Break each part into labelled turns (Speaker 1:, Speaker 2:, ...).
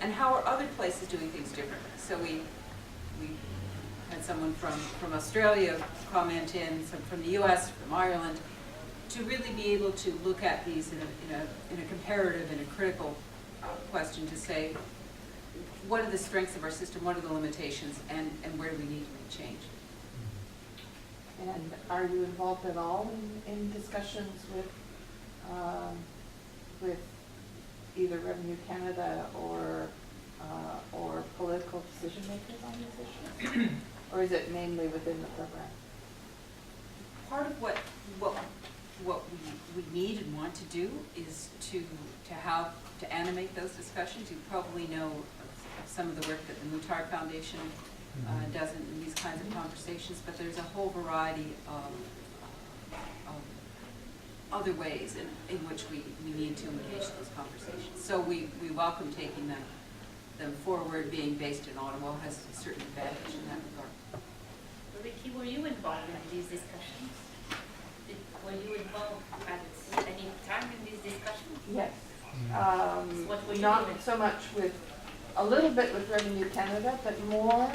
Speaker 1: and how are other places doing things differently. So we had someone from Australia comment in, some from the US, from Ireland, to really be able to look at these in a comparative and a critical question to say, what are the strengths of our system, what are the limitations, and where do we need to make change?
Speaker 2: And are you involved at all in discussions with either Revenue Canada or political decision makers on these issues? Or is it mainly within the program?
Speaker 1: Part of what we need and want to do is to animate those discussions. You probably know of some of the work that the Mutar Foundation does in these kinds of conversations, but there's a whole variety of other ways in which we need to engage those conversations. So we welcome taking them forward. Being based in Ottawa has a certain advantage in that regard.
Speaker 3: Ricky, were you involved in these discussions? Were you involved at any time in these discussions?
Speaker 2: Yes.
Speaker 3: What were you
Speaker 2: Not
Speaker 3: doing?
Speaker 2: so much a little bit with Revenue Canada, but more,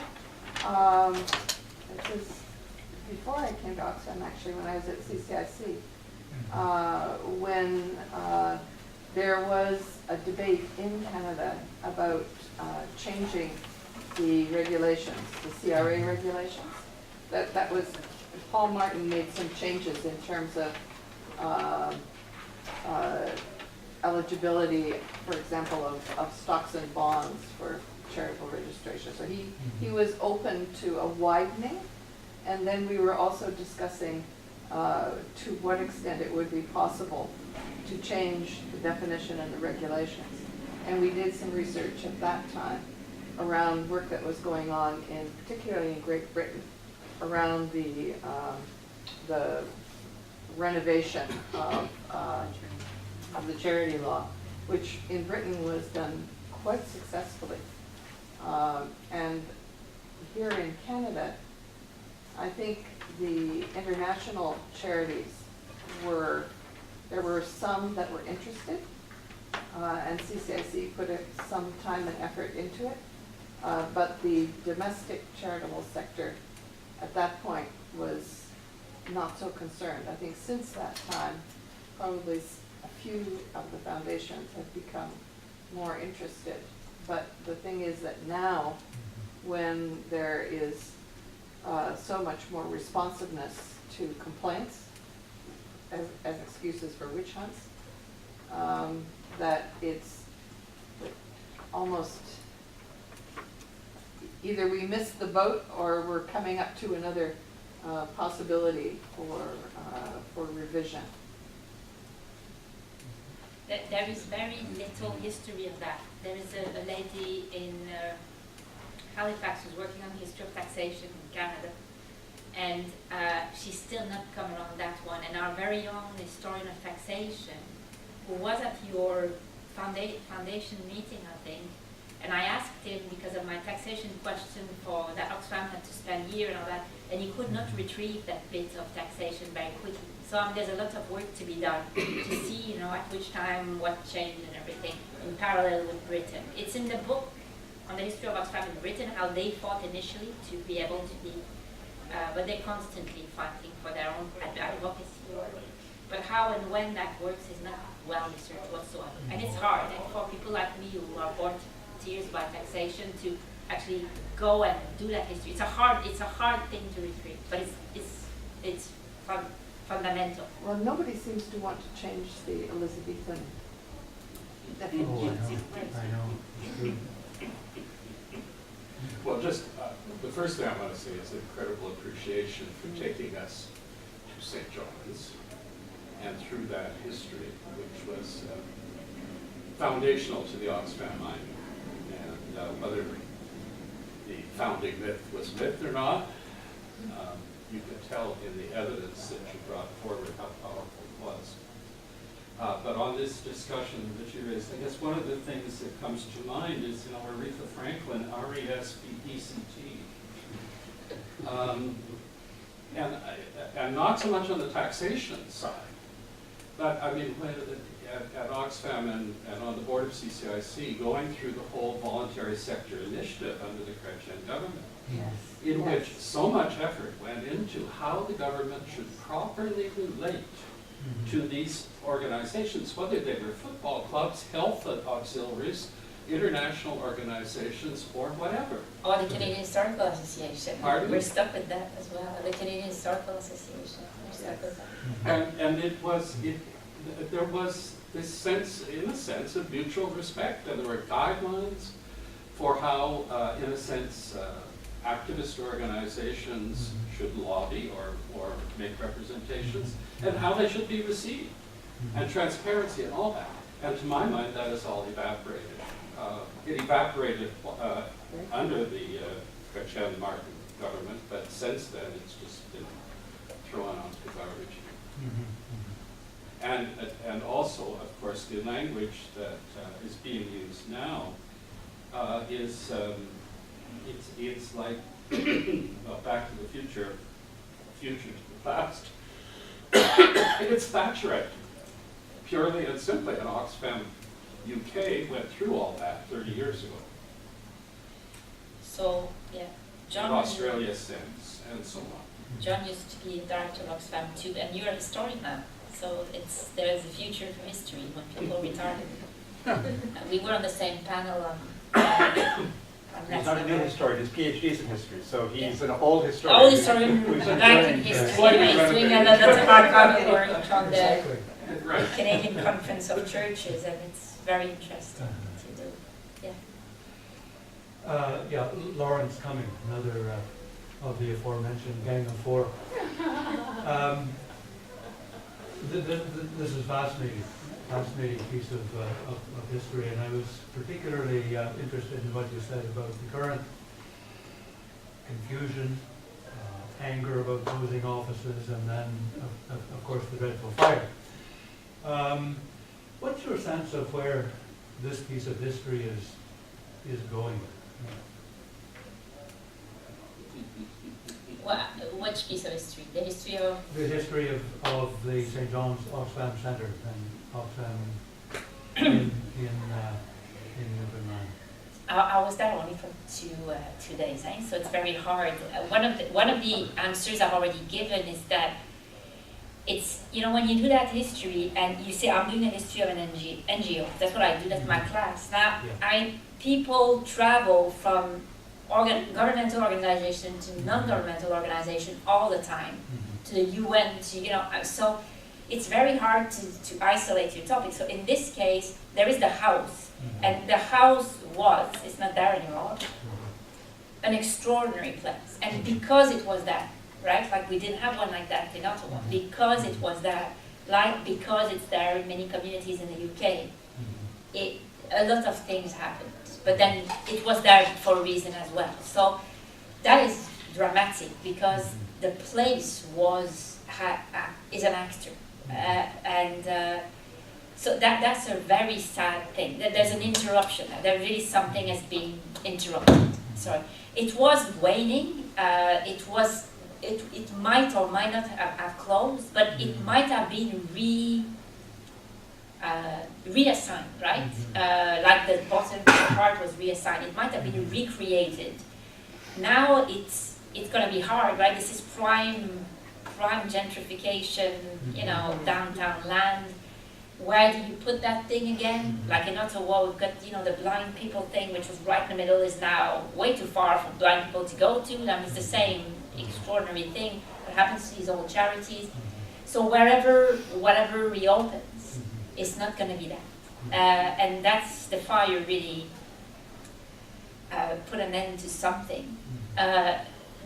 Speaker 2: it was before I came to Oxfam, actually, when I was at CCIC, when there was a debate in Canada about changing the regulations, the CRA regulations. That was, Paul Martin made some changes in terms of eligibility, for example, of stocks and bonds for charitable registration. So he was open to a widening, and then we were also discussing to what extent it would be possible to change the definition and the regulations. And we did some research at that time around work that was going on particularly in Great Britain, around the renovation of the charity law, which in Britain was done quite successfully. And here in Canada, I think the international charities there were some that were interested, and CCIC put some time and effort into it, but the domestic charitable sector at that point was not so concerned. I think since that time, probably a few of the foundations have become more interested. But the thing is that now, when there is so much more responsiveness to complaints as excuses for witch hunts, that it's almost either we missed the boat or we're coming up to another possibility for revision.
Speaker 3: There is very little history of that. There is a lady in Halifax who's working on the history of taxation in Canada, and she's still not come around that one. And our very own historian of taxation, who was at your foundation meeting, I think, and I asked him because of my taxation question for that Oxfam had to spend a year and all that, and he could not retrieve that bit of taxation very quickly. So there's a lot of work to be done to see, at which time what changed and everything in parallel with Britain. It's in the book on the history of Oxfam in Britain, how they fought initially to be able to be, but they're constantly fighting for their own advocacy. But how and when that works is not well researched whatsoever. And it's hard, and for people like me who are bored to tears by taxation to actually go and do that history. It's a hard thing to retrieve, but it's fundamental.
Speaker 2: Well, nobody seems to want to change the Elizabethan definition.
Speaker 4: I know.
Speaker 5: Well, just the first thing I want to say is incredible appreciation for taking us to St. John's and through that history, which was foundational to the Oxfam mind. And whether the founding myth was myth or not, you could tell in the evidence that you brought forward how powerful it was. But on this discussion that you raised, I guess one of the things that comes to mind is, Aretha Franklin, R-E-S-P-E-C-T. And not so much on the taxation side, but I mean, at Oxfam and on the board of CCIC, going through the whole voluntary sector initiative under the Chrétien government,
Speaker 2: Yes.
Speaker 5: in
Speaker 2: Yes.
Speaker 5: which so much effort went into how the government should properly relate to these organizations, whether they were football clubs, health auxiliaries, international organizations, or whatever.
Speaker 3: Or the Canadian Historical Association.
Speaker 5: Pardon?
Speaker 3: We're stuck with that as well. The Canadian Historical Association. We're stuck with that.
Speaker 5: And there was this sense, in a sense, of mutual respect, and there were guidelines for how, in a sense, activist organizations should lobby or make representations, and how they should be received, and transparency and all that. And to my mind, that has all evaporated. It evaporated under the Chrétien Martin government, but since then it's just been thrown onto the garbage. And also, of course, the language that is being used now is it's like Back to the Future, future to the past. It's Thatcherite, purely and simply. And Oxfam UK went through all that 30 years ago.
Speaker 3: So, yeah.
Speaker 5: In Australia since, and so on.
Speaker 3: John used to be director of Oxfam too, and you're a historian now. So there's a future for history when people retire. We were on the same panel on
Speaker 4: He's not a new
Speaker 3: Latin
Speaker 4: historian, his PhD's in history, so he's
Speaker 3: Yeah.
Speaker 4: an old historian.
Speaker 3: Old historian,
Speaker 4: who's
Speaker 3: back in
Speaker 4: enjoying-
Speaker 3: history.
Speaker 5: Slightly
Speaker 3: Anyway, he's doing
Speaker 5: renovated.
Speaker 3: a lot of archival work on the
Speaker 4: Exactly.
Speaker 5: Right.
Speaker 3: Canadian Conference of Churches, and it's very interesting to do.
Speaker 6: Yeah, Lawrence Cumming, another of the aforementioned Gang of Four. This is fascinating piece of history, and I was particularly interested in what you said about the current confusion, anger about closing offices, and then, of course, the dreadful fire. What's your sense of where this piece of history is going?
Speaker 3: Which piece of history? The history of...
Speaker 6: The history of the St. John's Oxfam Centre and Oxfam in Newfoundland.
Speaker 3: I was there only for two days, so it's very hard. One of the answers I've already given is that it's, when you do that history and you say, I'm doing a history of an NGO, that's what I do, that's my class. Now,
Speaker 6: Yeah.
Speaker 3: People travel from governmental organization to non-governmental organization all the time, to the UN, so it's very hard to isolate your topic. So in this case, there is the house, and the house it's not there anymore, an extraordinary place. And because it was that, right, like we didn't have one like that in Ottawa, because it was that, because it's there in many communities in the UK, a lot of things happened. But then it was there for a reason as well. So that is dramatic because the place is an actor. So that's a very sad thing. That there's an interruption. There really something has been interrupted. Sorry. It was waning. It might or might not have closed, but it might have been reassigned, right? Like the bottom part was reassigned. It might have been recreated. Now it's going to be hard, right? This is prime gentrification, downtown land. Where do you put that thing again? Like in Ottawa, we've got, the blind people thing, which was right in the middle, is now way too far for blind people to go to. It's the same extraordinary thing that happens to these old charities. So whatever reopens, it's not going to be that. And that's the fire really put an end to something.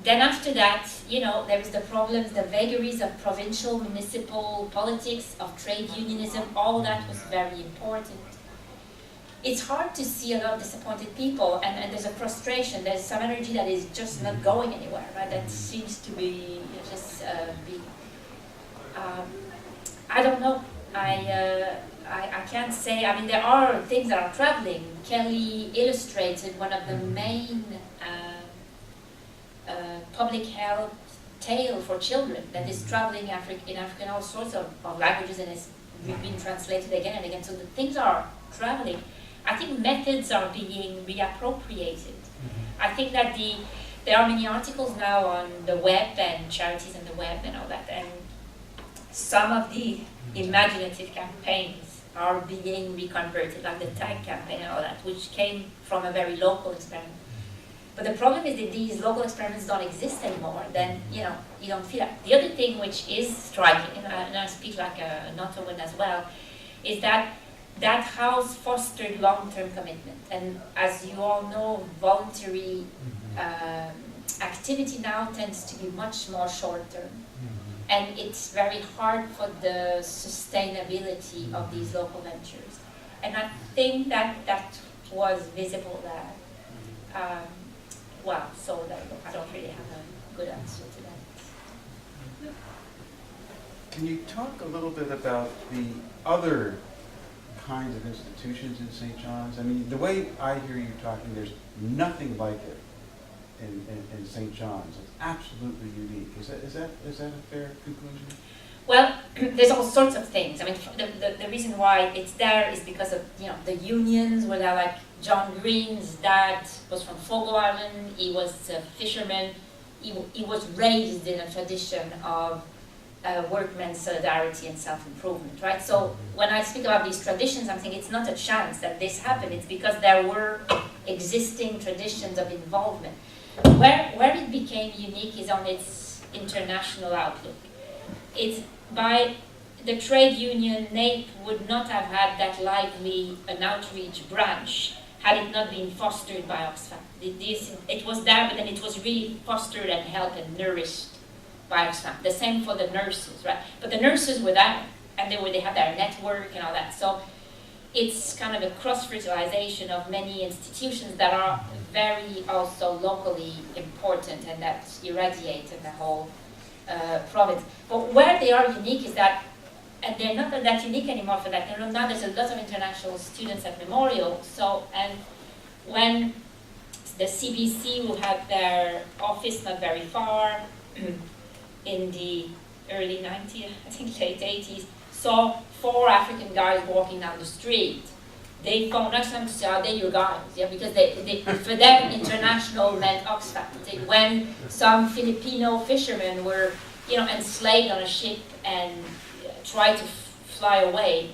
Speaker 3: Then after that, there was the problems, the vagaries of provincial, municipal politics, of trade unionism, all that was very important. It's hard to see a lot of disappointed people, and there's a frustration, there's some energy that is just not going anywhere, right? That seems to be just I don't know. I can't say. I mean, there are things that are traveling. Kelly illustrated one of the main public health tale for children that is traveling in Africa in all sorts of languages, and is been translated again and again. So the things are traveling. I think methods are being reappropriated. I think that there are many articles now on the web and charities on the web and all that, and some of the imaginative campaigns are being reconverted, like the tag campaign and all that, which came from a very local experiment. But the problem is that these local experiments don't exist anymore, then you don't feel that. The other thing which is striking, and I speak like an Ottoman as well, is that house fostered long-term commitment. And as you all know, voluntary activity now tends to be much more short-term. And it's very hard for the sustainability of these local ventures. And I think that was visible there. So I don't really have a good answer to that.
Speaker 7: Can you talk a little bit about the other kinds of institutions in St. John's? I mean, the way I hear you talking, there's nothing like it in St. John's. It's absolutely unique. Is that a fair conclusion?
Speaker 3: Well, there's all sorts of things. I mean, the reason why it's there is because of the unions, where they're like John Green's dad was from Fogo Island. He was a fisherman. He was raised in a tradition of workmen's solidarity and self-improvement, right? So when I speak about these traditions, I'm saying it's not a chance that this happened. It's because there were existing traditions of involvement. Where it became unique is on its international outlook. It's by the trade union, NAPE would not have had that lively an outreach branch had it not been fostered by Oxfam. It was there, but then it was really fostered and helped and nourished by Oxfam. The same for the nurses, right? But the nurses were there, and they had their network and all that. So it's kind of a cross-fertilization of many institutions that are very also locally important and that irradiate in the whole province. But where they are unique is that, and they're not that unique anymore for that. Now there's a lot of international students at Memorial. So, and when the CBC, who had their office not very far in the early 90s, I think late 80s, saw 4 African guys walking down the street. They phoned Oxfam to say, "Are they your guys?" Yeah, because for them, international meant Oxfam. When some Filipino fishermen were, enslaved on a ship and tried to fly away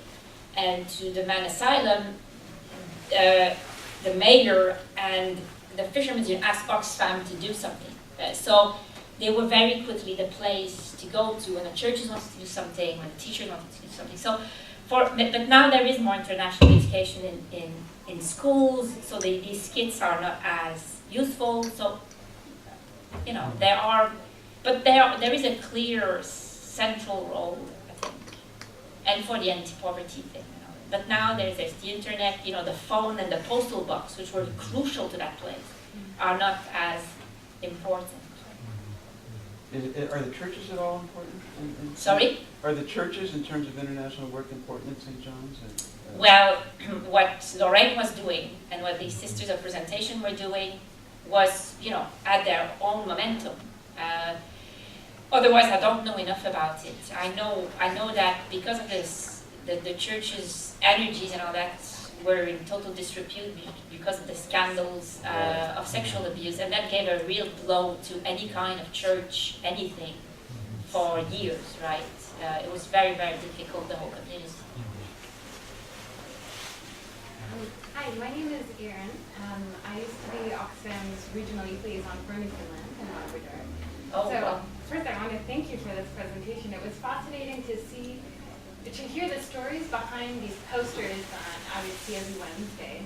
Speaker 3: and to demand asylum, the mayor and the fishermen asked Oxfam to do something. So they were very quickly the place to go to when the churches wanted to do something, when the teachers wanted to do something. So, but now there is more international education in schools, so these skits are not as useful. So, there is a clear central role, I think, and for the anti-poverty thing. But now there's the internet, the phone and the postal box, which were crucial to that place, are not as important.
Speaker 7: Are the churches at all important?
Speaker 3: Sorry?
Speaker 7: Are the churches, in terms of international work, important in St. John's?
Speaker 3: Well, what Lorraine was doing and what the Sisters of Presentation were doing was, at their own momentum. Otherwise, I don't know enough about it. I know that because of this, the church's energies and all that were in total disrepute because of the scandals of sexual abuse, and that gave a real blow to any kind of church, anything, for years, right? It was very, very difficult, the whole community.
Speaker 8: Hi, my name is Erin. I used to be Oxfam's regional youth liaison for Newfoundland and Labrador.
Speaker 3: Oh,
Speaker 8: so
Speaker 3: wow.
Speaker 8: First I want to thank you for this presentation. It was fascinating to hear the stories behind these posters that I would see every Wednesday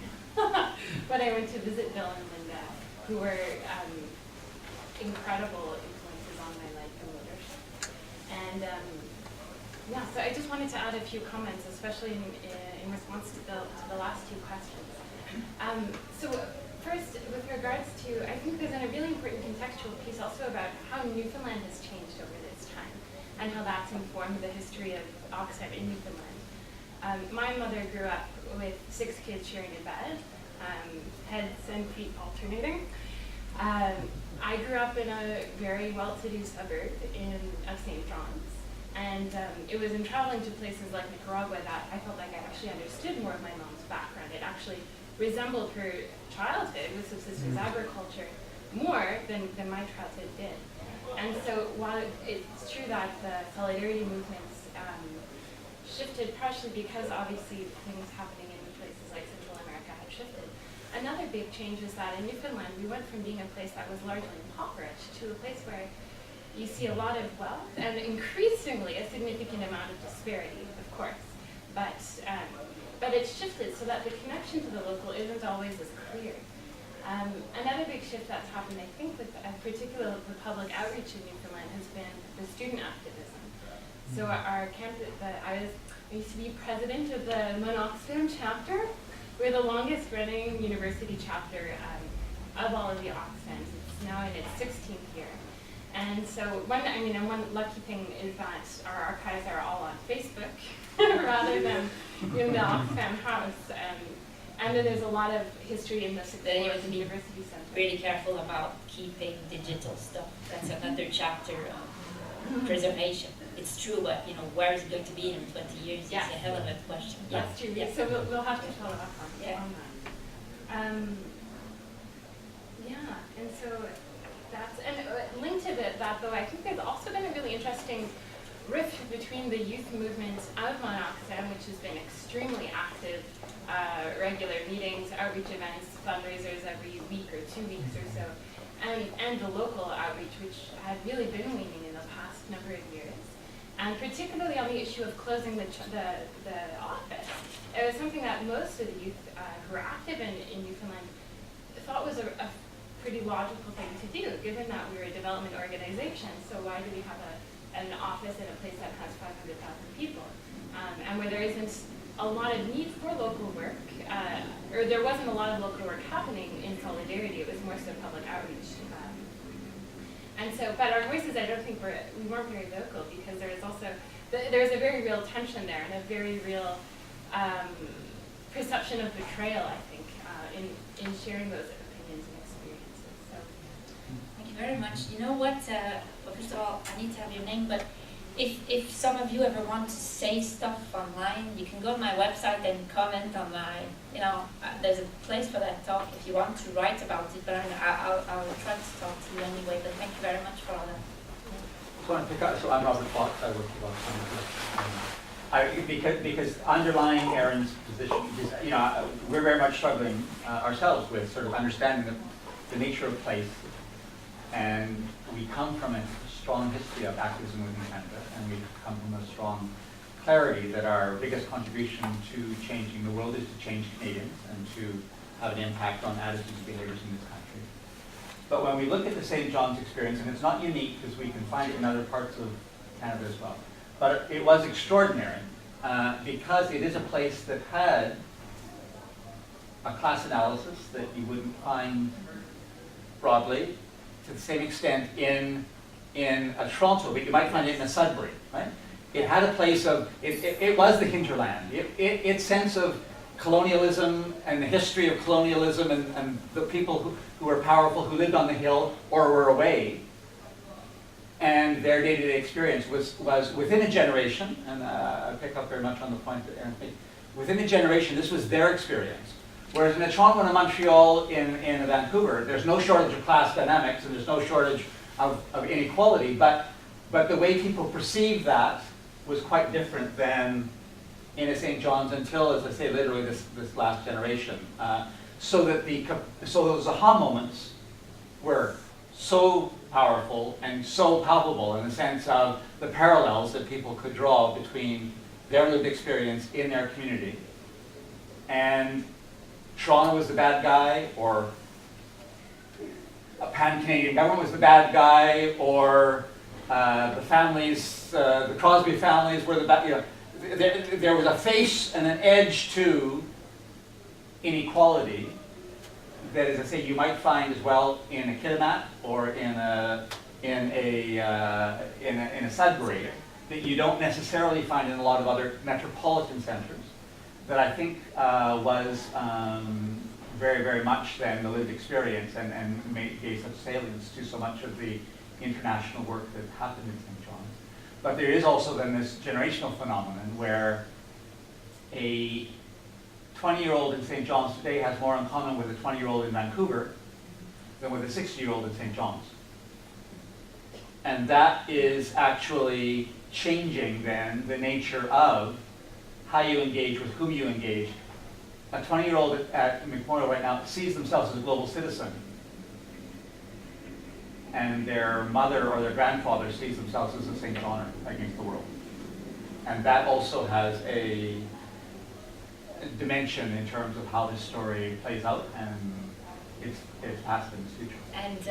Speaker 8: when I went to visit Bill and Linda, who were incredible influences on my life and leadership. And so I just wanted to add a few comments, especially in response to the last 2 questions. So first, with regards to, I think there's a really important contextual piece also about how Newfoundland has changed over this time and how that's informed the history of Oxfam in Newfoundland. My mother grew up with 6 kids sharing a bed, heads and feet alternating. I grew up in a very well-to-do suburb of St. John's, And it was in traveling to places like Nicaragua that I felt like I actually understood more of my mom's background. It actually resembled her childhood with subsistence agriculture more than my childhood did. And so while it's true that the solidarity movements shifted partially because obviously things happening in places like Central America had shifted, another big change is that in Newfoundland we went from being a place that was largely impoverished to a place where you see a lot of wealth and increasingly a significant amount of disparity, of course. But it's shifted so that the connection to the local isn't always as clear. Another big shift that's happened, I think, with particularly the public outreach in Newfoundland has been the student activism. So our campus, I used to be president of the Oxfam chapter. We're the longest running university chapter of all of the Oxfams. It's now in its 16th year. And so one lucky thing is that our archives are all on Facebook rather than in the Oxfam House. And then there's a lot of history in the support of the university center.
Speaker 3: Really careful about keeping digital stuff. That's another chapter of preservation. It's true, but where is it going to be in 20 years? It's a hell of a question.
Speaker 8: That's true.
Speaker 3: Yeah.
Speaker 8: So we'll have to follow up on that. And so that's linked to that though. I think there's also been a really interesting rift between the youth movement of Oxfam, which has been extremely active, regular meetings, outreach events, fundraisers every week or 2 weeks or so, and the local outreach, which had really been waning in the past number of years. And particularly on the issue of closing the office. It was something that most of the youth who were active in Newfoundland thought was a pretty logical thing to do, given that we were a development organization. So why do we have an office in a place that has 500,000 people? And where there isn't a lot of need for local work, or there wasn't a lot of local work happening in solidarity, it was more so public outreach. And so, but our voices, I don't think we weren't very vocal, because there is also, there's a very real tension there and a very real perception of betrayal, I think, in sharing those opinions and experiences. So.
Speaker 3: Thank you very much. You know what, well, first of all, I need to have your name, but if some of you ever want to say stuff online, you can go to my website and comment on my, there's a place for that talk if you want to write about it, but I'll try to talk to you anyway, but thank you very much for all that.
Speaker 4: So I'm Robert Fox, I work for Oxfam. Because underlying Aaron's position is, we're very much struggling ourselves with sort of understanding the nature of place, and we come from a strong history of activism within Canada, and we come from a strong clarity that our biggest contribution to changing the world is to change Canadians and to have an impact on attitudes and behaviors in this country. But when we look at the St. John's experience, and it's not unique because we can find it in other parts of Canada as well, but it was extraordinary because it is a place that had a class analysis that you wouldn't find broadly to the same extent in a Toronto, but you might find it in a Sudbury, right? It had a place of, it was the hinterland. Its sense of colonialism and the history of colonialism and the people who were powerful, who lived on the hill or were away, and their day-to-day experience was within a generation, and I pick up very much on the point that Aaron made, within a generation, this was their experience. Whereas in a Toronto and a Montreal, in a Vancouver, there's no shortage of class dynamics and there's no shortage of inequality, but the way people perceived that was quite different than in a St. John's until, as I say, literally this last generation. So those aha moments were so powerful and so palpable in the sense of the parallels that people could draw between their lived experience in their community and Toronto was the bad guy, or a pan-Canadian government was the bad guy, or the families, the Crosby families were the bad, there was a face and an edge to inequality that, as I say, you might find as well in a Kitimat or in a Sudbury that you don't necessarily find in a lot of other metropolitan centers. That I think was very, very much then the lived experience and gave such salience to so much of the international work that happened in St. John's. But there is also then this generational phenomenon where a 20-year-old in St. John's today has more in common with a 20-year-old in Vancouver than with a 60-year-old in St. John's. And that is actually changing then the nature of how you engage with whom you engage. A 20-year-old at Memorial right now sees themselves as a global citizen, and their mother or their grandfather sees themselves as a St. Johner against the world. And that also has a dimension in terms of how this story plays out and its past and its future.
Speaker 3: And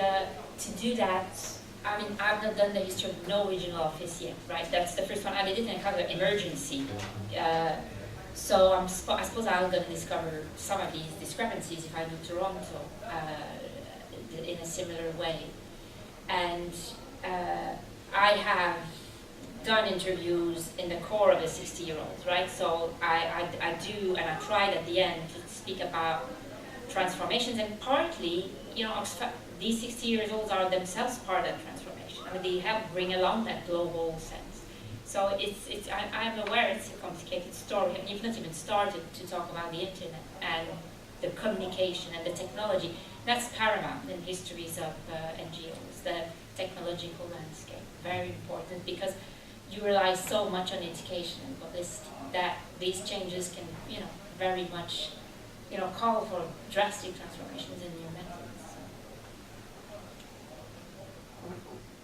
Speaker 3: to do that, I mean, I've not done the history of no regional office yet, right? That's the first one. I did it in a kind of emergency. So I suppose I'm going to discover some of these discrepancies if I do Toronto in a similar way. And I have done interviews in the core of the 60-year-olds, right? So I do, and I tried at the end to speak about transformations, and partly, you know, these 60-year-olds are themselves part of that transformation. I mean, they help bring along that global sense. So I'm aware it's a complicated story, and you've not even started to talk about the internet and the communication and the technology. That's paramount in histories of NGOs, the technological landscape. Very important, because you rely so much on education and publicity that these changes can, you know, very much, you know, call for drastic transformations in new methods.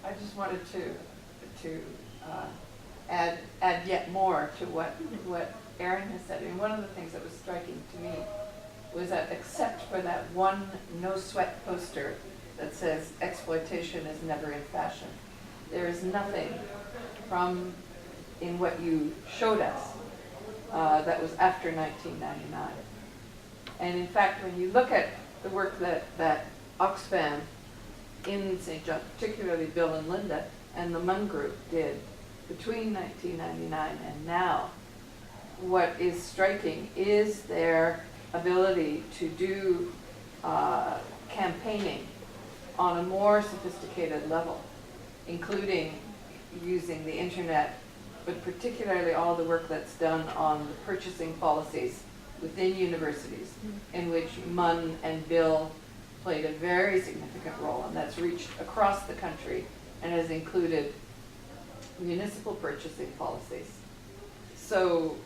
Speaker 2: I just wanted to add yet more to what Erin has said. I mean, one of the things that was striking to me was that, except for that one no sweat poster that says exploitation is never in fashion, there is nothing in what you showed us that was after 1999. And in fact, when you look at the work that Oxfam in St. John, particularly Bill and Linda and the Munn Group did between 1999 and now, what is striking is their ability to do campaigning on a more sophisticated level, including using the internet, but particularly all the work that's done on the purchasing policies within universities, in which Munn and Bill played a very significant role, and that's reached across the country and has included municipal purchasing policies. So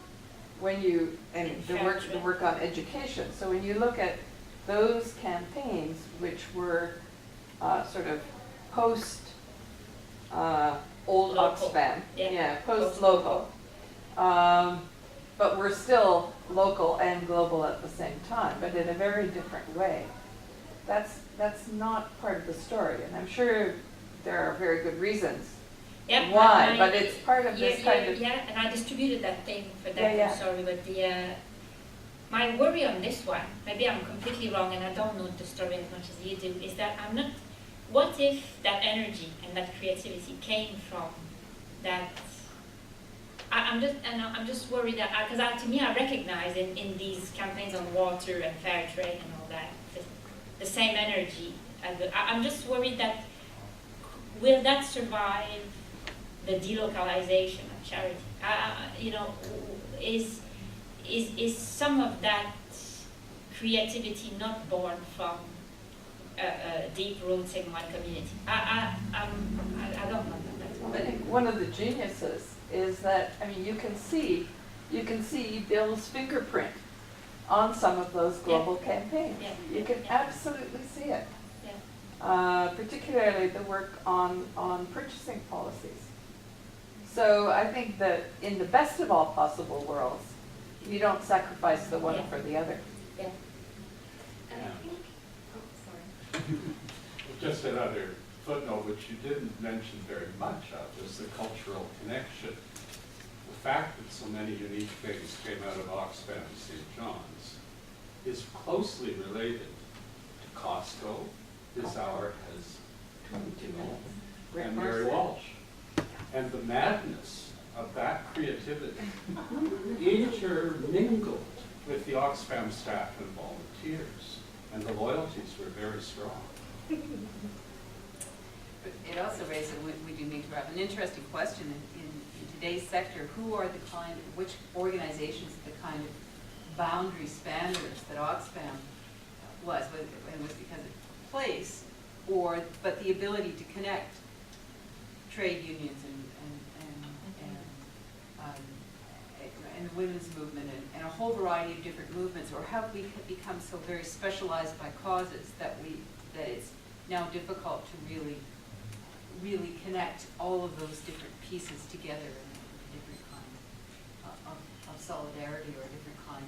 Speaker 2: when you, and the work on education, so when you look at those campaigns, which were sort of post old
Speaker 3: Local.
Speaker 2: Oxfam,
Speaker 3: Yeah.
Speaker 2: post-local, but we're still local and global at the same time, but in a very different way. That's not part of the story, and I'm sure there are very good reasons
Speaker 3: Yeah,
Speaker 2: why, but it's part of this kind of...
Speaker 3: Yeah, and I distributed that thing for that,
Speaker 2: Yeah.
Speaker 3: I'm sorry, but my worry on this one, maybe I'm completely wrong and I don't know the story as much as you do, is that what if that energy and that creativity came from that? I'm just worried that, because to me I recognize in these campaigns on water and fair trade and all that, the same energy. I'm just worried that, will that survive the delocalization of charity? You know, is some of that creativity not born from deep roots in one community? I don't know that's
Speaker 2: I think one of the geniuses is that, I mean, you can see Bill's fingerprint on some of those global campaigns.
Speaker 3: Yeah.
Speaker 2: You can absolutely see it.
Speaker 3: Yeah.
Speaker 2: Particularly the work on purchasing policies. So I think that in the best of all possible worlds, you don't sacrifice the one
Speaker 3: Yeah.
Speaker 2: for the other.
Speaker 3: Yeah.
Speaker 8: And I think, oh, sorry.
Speaker 5: Just another footnote, which you didn't mention very much of, is the cultural connection. The fact that so many unique things came out of Oxfam and St. John's is closely related to Costco, Bizarre has, and Mary Walsh. And the madness of that creativity intermingled with the Oxfam staff and volunteers, and the loyalties were very strong.
Speaker 1: it also raises, we do need to wrap, an interesting question in today's sector. Who are which organizations are the kind of boundary spanners that Oxfam was, and was because of place, but the ability to connect trade unions and the women's movement and a whole variety of different movements, or have we become so very specialized by causes that it's now difficult to really connect all of those different pieces together in a different kind of solidarity, or a different kind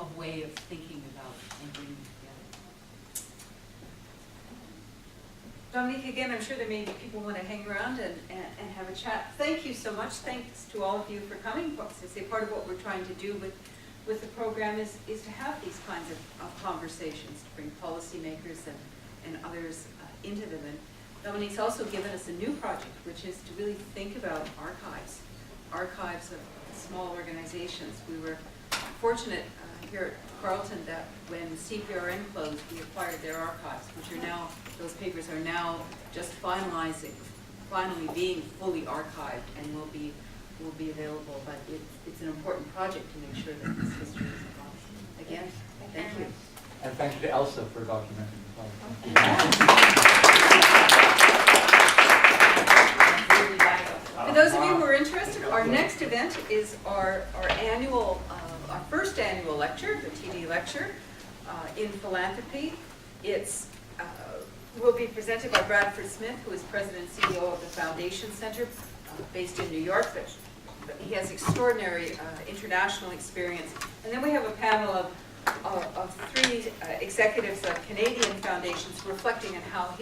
Speaker 1: of way of thinking about and bringing together. Dominique, again, I'm sure there may be people who want to hang around and have a chat. Thank you so much. Thanks to all of you for coming. As I say, part of what we're trying to do with the program is to have these kinds of conversations, to bring policymakers and others into them. And Dominique's also given us a new project, which is to really think about archives of small organizations. We were fortunate here at Carleton that when CPRN closed, we acquired their archives, which are now, those papers are now just finally being fully archived and will be available. But it's an important project to make sure that this history is involved. Again, thank you.
Speaker 4: And thank you to Elsa for documenting the project.
Speaker 1: For those of you who are interested, our next event is our first annual lecture, the TD lecture, in philanthropy. It's will be presented by Bradford Smith, who is president and CEO of the Foundation Center, based in New York, but he has extraordinary international experience. And then we have a panel of three executives of Canadian foundations reflecting on how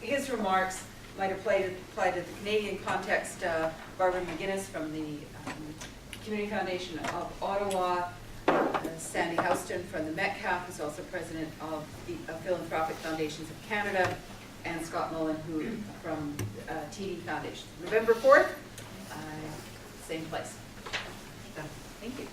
Speaker 1: his remarks might apply to the Canadian context. Barbara McGuinness from the Community Foundation of Ottawa, Sandy Houston from the Metcalf, who's also president of the Philanthropic Foundations of Canada, and Scott Mullen, who from TD Foundation. November 4th, same place. So, thank you.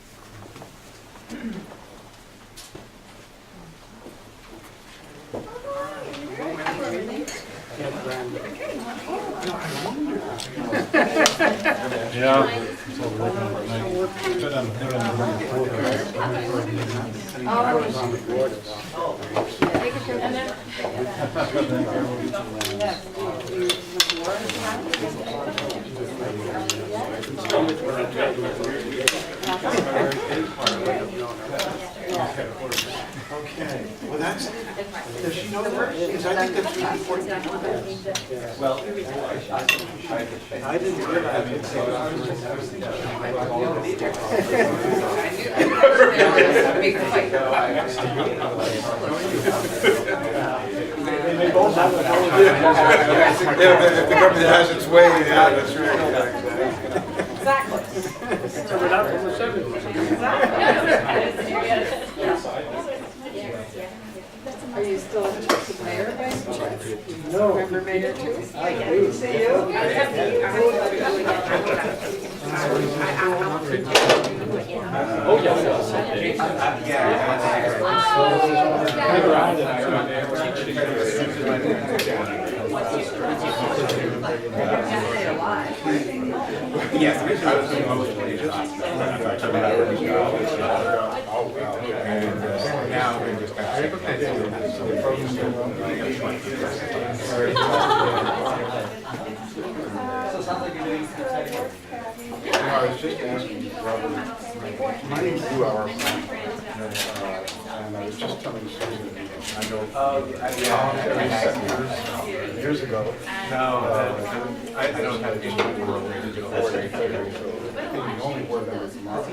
Speaker 7: Okay, well does she know that? Because I think that's really important.
Speaker 4: Well,
Speaker 7: I didn't realize it.
Speaker 1: Big fight.
Speaker 7: They both have it. If the government has its way, yeah, that's right.
Speaker 1: Exactly.
Speaker 2: Are you still interested in mayor by any chance? No. Remember mayor too? Good to see you.
Speaker 7: Yes, I was emotionally just now we're just
Speaker 4: so it sounds like you're doing some exciting work.
Speaker 9: I was just asking Robert, my name's Lou Hour, and I was just telling Susan, I know years ago.
Speaker 5: No, I don't have any world digital
Speaker 9: I think the only board member from our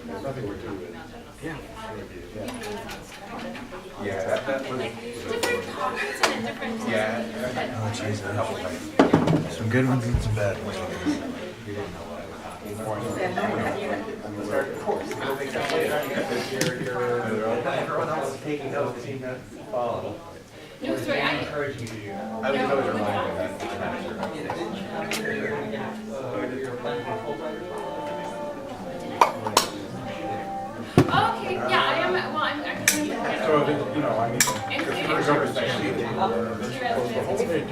Speaker 9: there's nothing we're doing.
Speaker 7: Yeah.
Speaker 9: Yeah, that was.
Speaker 8: Different topics and different.
Speaker 9: Yeah.
Speaker 10: Oh, jeez. Some good ones and some bad ones.
Speaker 4: Everyone else is taking notes, seem to follow.
Speaker 8: No, sorry,
Speaker 4: I encourage you to do that.
Speaker 9: I was always reminded of that. So, you know, I mean, this is the whole thing.